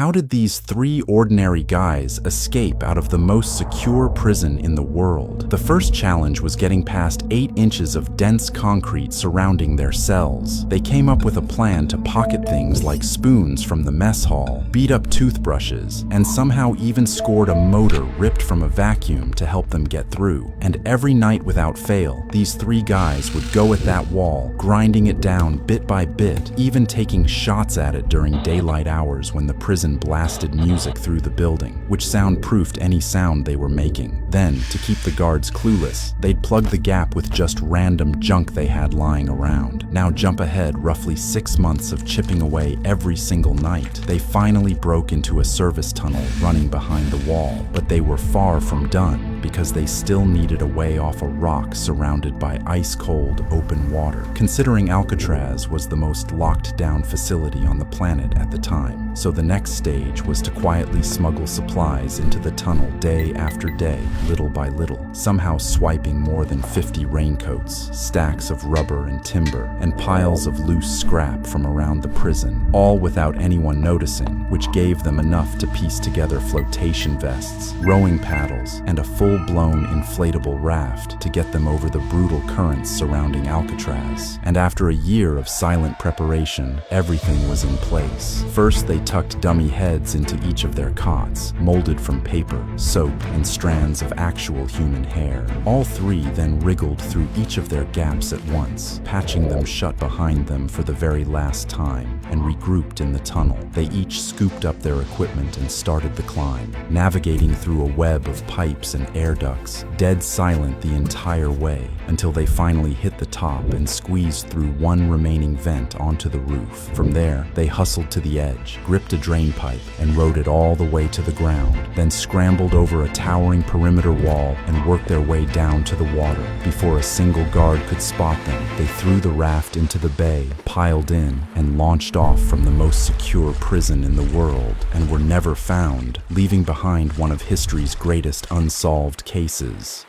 how did these three ordinary guys escape out of the most secure prison in the world? The first challenge was getting past 8 inches of dense concrete surrounding their cells. They came up with a plan to pocket things like spoons from the mess hall, beat up toothbrushes, and somehow even scored a motor ripped from a vacuum to help them get through. And every night without fail, these three guys would go at that wall, grinding it down bit by bit, even taking shots at it during daylight hours when the prison blasted music through the building, which soundproofed any sound they were making. Then, to keep the guards clueless, they'd plug the gap with just random junk they had lying around. Now jump ahead roughly 6 months of chipping away every single night. They finally broke into a service tunnel running behind the wall, but they were far from done because they still needed a way off a rock surrounded by ice-cold, open water. Considering Alcatraz was the most locked-down facility on the planet at the time, so the next stage was to quietly smuggle supplies into the tunnel day after day, little by little, somehow swiping more than 50 raincoats, stacks of rubber and timber, and piles of loose scrap from around the prison, all without anyone noticing, which gave them enough to piece together flotation vests, rowing paddles, and a full-blown inflatable raft to get them over the brutal currents surrounding Alcatraz. And after a year of silent preparation, everything was in place. First, they tucked dummy heads into each of their cots, molded from paper, soap, and strands of actual human hair. All three then wriggled through each of their gaps at once, patching them shut behind them for the very last time, and regrouped in the tunnel. They each scooped up their equipment and started the climb, navigating through a web of pipes and air ducts, dead silent the entire way, until they finally hit the top and squeezed through one remaining vent onto the roof. From there, they hustled to the edge, gripped a drain pipe, and rode it all the way to the ground, then scrambled over a towering perimeter wall and worked their way down to the water. Before a single guard could spot them, they threw the raft into the bay, piled in, and launched off from the most secure prison in the world, and were never found, leaving behind one of history's greatest unsolved cases.